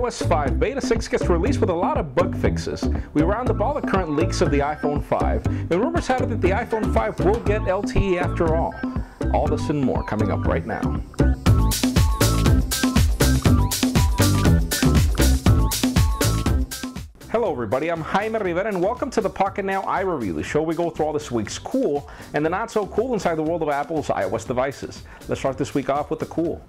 iOS 5 Beta 6 gets released with a lot of bug fixes. We round up all the current leaks of the iPhone 5, and rumors have it that the iPhone 5 will get LTE after all. All this and more coming up right now. Hello everybody, I'm Jaime Rivera and welcome to the PocketNow iReview, the show where we go through all this week's cool and the not so cool inside the world of Apple's iOS devices. Let's start this week off with the cool.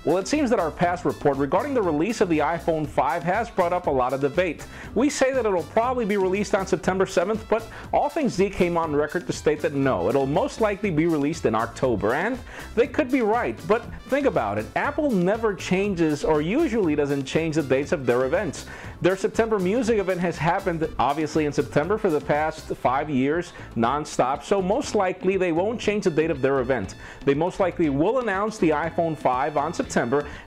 Well, it seems that our past report regarding the release of the iPhone 5 has brought up a lot of debate. We say that it'll probably be released on September 7th, but All Things Z came on record to state that no, it'll most likely be released in October, and they could be right, but think about it. Apple never changes or usually doesn't change the dates of their events. Their September music event has happened obviously in September for the past 5 years, non-stop, so most likely they won't change the date of their event. They most likely will announce the iPhone 5 on September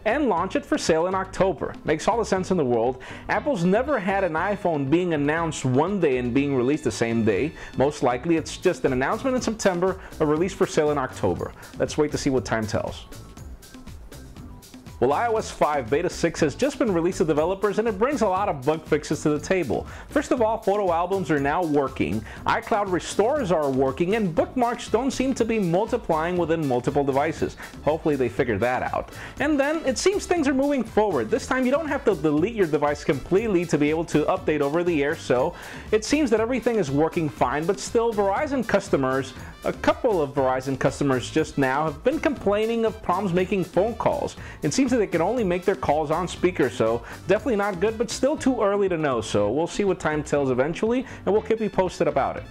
and launch it for sale in October. Makes all the sense in the world. Apple's never had an iPhone being announced one day and being released the same day. Most likely it's just an announcement in September, a release for sale in October. Let's wait to see what time tells. Well, iOS 5 Beta 6 has just been released to developers and it brings a lot of bug fixes to the table. First of all, photo albums are now working, iCloud restores are working, and bookmarks don't seem to be multiplying within multiple devices. Hopefully they figure that out. And then it seems things are moving forward. This time you don't have to delete your device completely to be able to update over the air, so it seems that everything is working fine, but still Verizon customers, a couple of Verizon customers just now have been complaining of problems making phone calls. It seems that they can only make their calls on speaker, so definitely not good, but still too early to know, so we'll see what time tells eventually, and we'll keep you posted about it.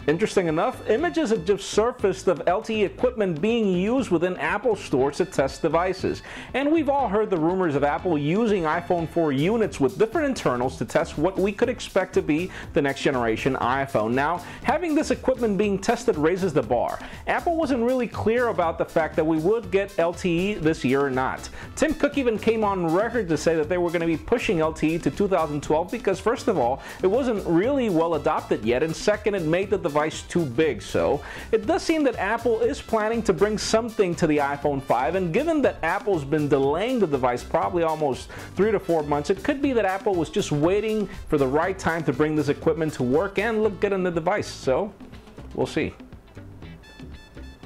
Interesting enough, images have just surfaced of LTE equipment being used within Apple stores to test devices. And we've all heard the rumors of Apple using iPhone 4 units with different internals to test what we could expect to be the next generation iPhone. Now, having this equipment being tested raises the bar. Apple wasn't really clear about the fact that we would get LTE this year or not. Tim Cook even came on record to say that they were going to be pushing LTE to 2012 because, first of all, it wasn't really well adopted yet, and second, it made the device too big. So it does seem that Apple is planning to bring something to the iPhone 5, and given that Apple's been delaying the device probably almost 3 to 4 months, it could be that Apple was just waiting for the right time to bring this equipment to work and look good on the device. So we'll see.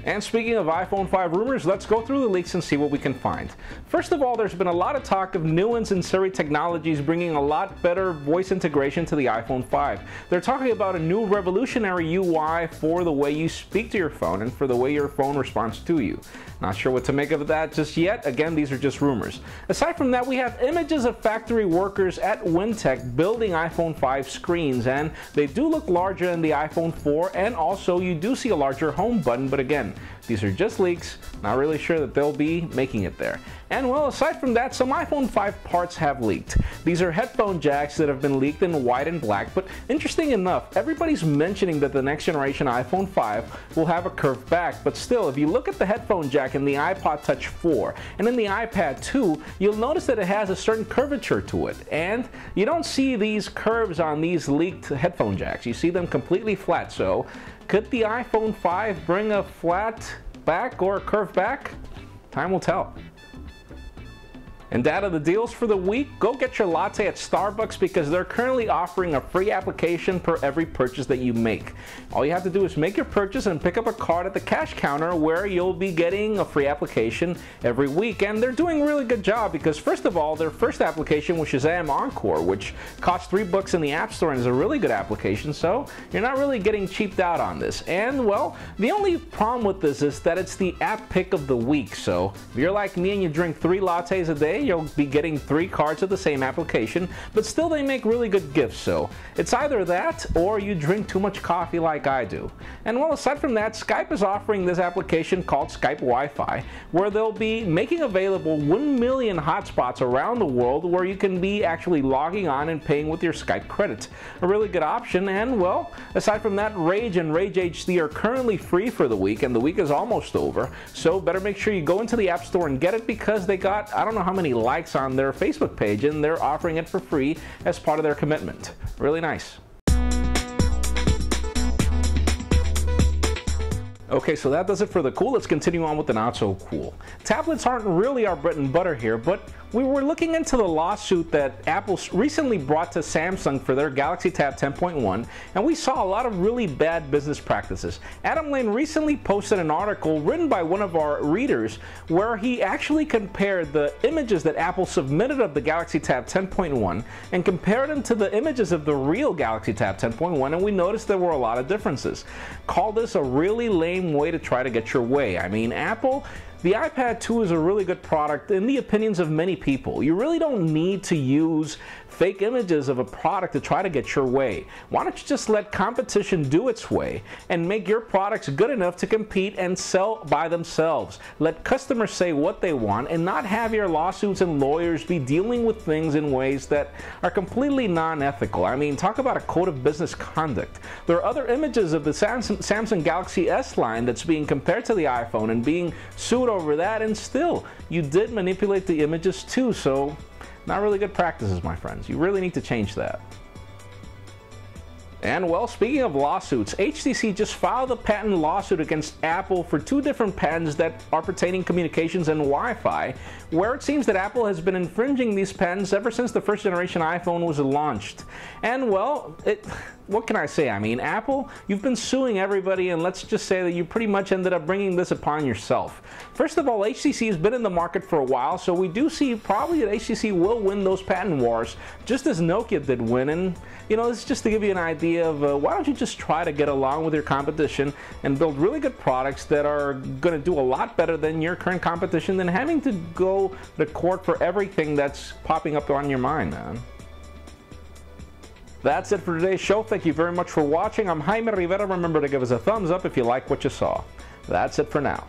And speaking of iPhone 5 rumors, let's go through the leaks and see what we can find. First of all, there's been a lot of talk of Nuance and Siri technologies bringing a lot better voice integration to the iPhone 5. They're talking about a new revolutionary UI for the way you speak to your phone and for the way your phone responds to you. Not sure what to make of that just yet. Again, these are just rumors. Aside from that, we have images of factory workers at Wintech building iPhone 5 screens, and they do look larger than the iPhone 4, and also you do see a larger home button, but again, these are just leaks, not really sure that they'll be making it there. And well, aside from that, some iPhone 5 parts have leaked. These are headphone jacks that have been leaked in white and black, but interesting enough, everybody's mentioning that the next generation iPhone 5 will have a curved back, but still, if you look at the headphone jack in the iPod Touch 4 and in the iPad 2, you'll notice that it has a certain curvature to it, and you don't see these curves on these leaked headphone jacks. You see them completely flat, so could the iPhone 5 bring a flat back or a curved back? Time will tell. And out of the deals for the week, go get your latte at Starbucks because they're currently offering a free application per every purchase that you make. All you have to do is make your purchase and pick up a card at the cash counter where you'll be getting a free application every week. And they're doing a really good job because, first of all, their first application was Shazam Encore, which costs $3 in the App Store and is a really good application, so you're not really getting cheaped out on this. And, well, the only problem with this is that it's the app pick of the week, so if you're like me and you drink 3 lattes a day, you'll be getting 3 cards of the same application, but still they make really good gifts, so it's either that or you drink too much coffee like I do. And well, aside from that, Skype is offering this application called Skype Wi-Fi, where they'll be making available 1 million hotspots around the world where you can be actually logging on and paying with your Skype credit. A really good option, and well, aside from that, Rage and Rage HD are currently free for the week, and the week is almost over, so better make sure you go into the App Store and get it because they got, I don't know how many likes on their Facebook page, and they're offering it for free as part of their commitment. Really nice. Okay, so that does it for the cool. Let's continue on with the not so cool. Tablets aren't really our bread and butter here, but we were looking into the lawsuit that Apple recently brought to Samsung for their Galaxy Tab 10.1, and we saw a lot of really bad business practices. Adam Lane recently posted an article written by one of our readers where he actually compared the images that Apple submitted of the Galaxy Tab 10.1 and compared them to the images of the real Galaxy Tab 10.1, and we noticed there were a lot of differences. Call this a really lame way to try to get your way. I mean, Apple, the iPad 2 is a really good product in the opinions of many people. You really don't need to use fake images of a product to try to get your way. Why don't you just let competition do its way and make your products good enough to compete and sell by themselves? Let customers say what they want and not have your lawsuits and lawyers be dealing with things in ways that are completely non-ethical. I mean, talk about a code of business conduct. There are other images of the Samsung Galaxy S line that's being compared to the iPhone and being sued over that, and still, you did manipulate the images too, so not really good practices, my friends. You really need to change that. And well, speaking of lawsuits, HTC just filed a patent lawsuit against Apple for two different patents that are pertaining communications and Wi-Fi, where it seems that Apple has been infringing these patents ever since the first generation iPhone was launched. And well, what can I say? I mean, Apple, you've been suing everybody, and let's just say that you pretty much ended up bringing this upon yourself. First of all, HTC has been in the market for a while, so we do see probably that HTC will win those patent wars, just as Nokia did win. And you know, this is just to give you an idea of why don't you just try to get along with your competition and build really good products that are going to do a lot better than your current competition than having to go to court for everything that's popping up on your mind, man. That's it for today's show. Thank you very much for watching. I'm Jaime Rivera. Remember to give us a thumbs up if you like what you saw. That's it for now.